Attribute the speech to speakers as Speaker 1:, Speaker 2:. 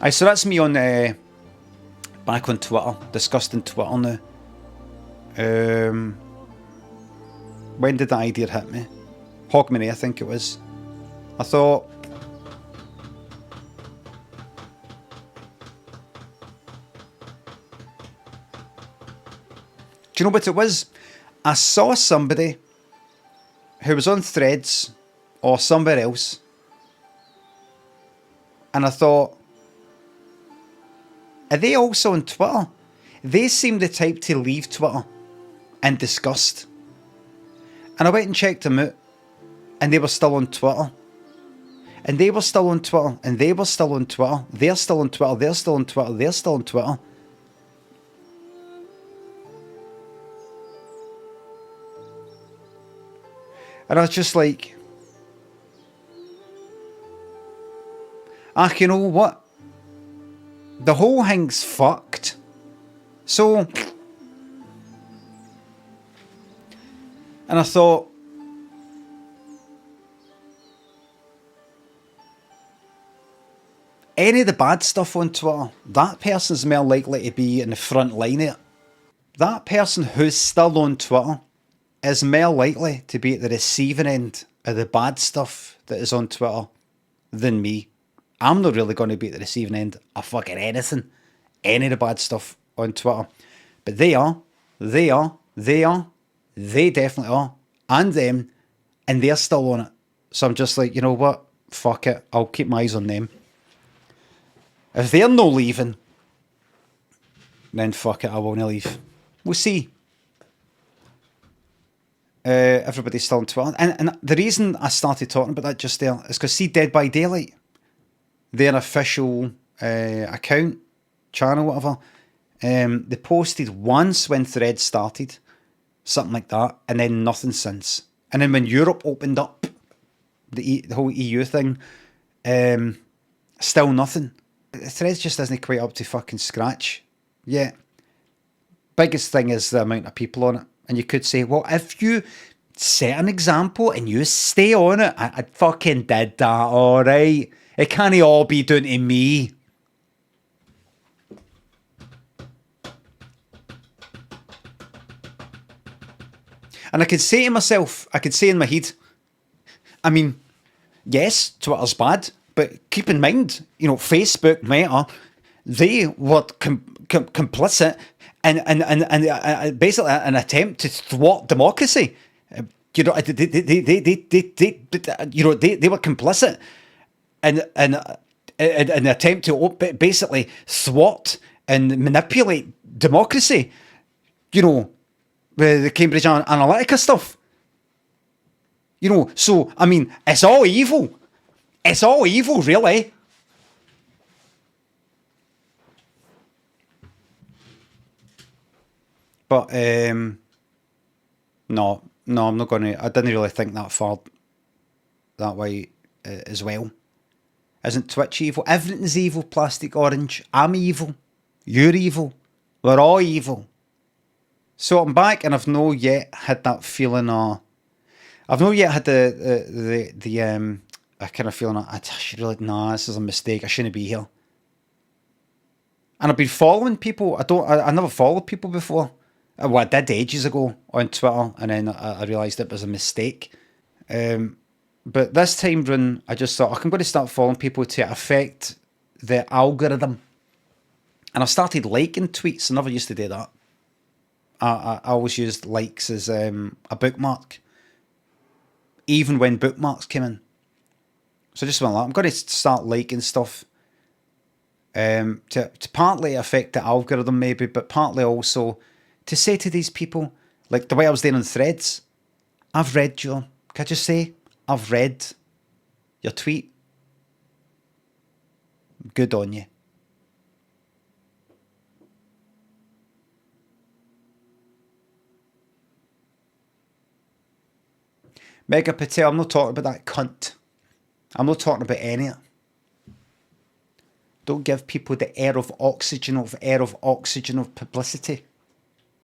Speaker 1: Aye, so that's me on back on Twitter, disgusting Twitter now. When did that idea hit me? Hogmanay, I think it was. I thought, do you know what it was? I saw somebody who was on Threads or somewhere else, and I thought, are they also on Twitter? They seem the type to leave Twitter in disgust. And I went and checked them out, and they were still on Twitter. And they were still on Twitter, and they were still on Twitter. They're still on Twitter, they're still on Twitter, they're still on Twitter. And I was just like, you know what? The whole thing's fucked. So, and I thought, any of the bad stuff on Twitter, that person's more likely to be in the front line of it. That person who's still on Twitter is more likely to be at the receiving end of the bad stuff that is on Twitter than me. I'm not really going to be at the receiving end of fucking anything, any of the bad stuff on Twitter. But they definitely are, and them, and they're still on it. So I'm just like, you know what? Fuck it, I'll keep my eyes on them. If they're no leaving, then fuck it, I won't leave. We'll see. Everybody's still on Twitter. And the reason I started talking about that just there is because, see, Dead by Daylight, their official account, channel, whatever, they posted once when Threads started, something like that, and then nothing since. And then when Europe opened up, the whole EU thing, still nothing. Threads just isn't quite up to fucking scratch yet. Biggest thing is the amount of people on it. And you could say, well, if you set an example and you stay on it, I fucking did that, alright. It can't all be down to me. And I could say to myself, I could say in my head, I mean, yes, Twitter's bad, but keep in mind, you know, Facebook, Meta, they were complicit and basically an attempt to thwart democracy. You know, they were complicit in an attempt to basically thwart and manipulate democracy. You know, with the Cambridge Analytica stuff. You know, so, I mean, it's all evil. It's all evil, really. But, no, I'm not going to, I didn't really think that far that way as well. Isn't Twitch evil? Everything's evil, Plastic Orange. I'm evil. You're evil. We're all evil. So I'm back, and I've not yet had that feeling I've not yet had the kind of feeling I should really, nah, this is a mistake, I shouldn't be here. And I've been following people, I never followed people before. Well, I did ages ago on Twitter, and then I realised it was a mistake. But this time round, I just thought, I'm going to start following people to affect the algorithm. And I started liking tweets. I never used to do that. I always used likes as a bookmark, even when bookmarks came in. So just went like, I'm going to start liking stuff to partly affect the algorithm maybe, but partly also to say to these people, like the way I was doing on Threads, I've read your, can I just say, I've read your tweet. Good on you. Mega Patel, I'm not talking about that cunt. I'm not talking about any of it. Don't give people the air of oxygen of publicity.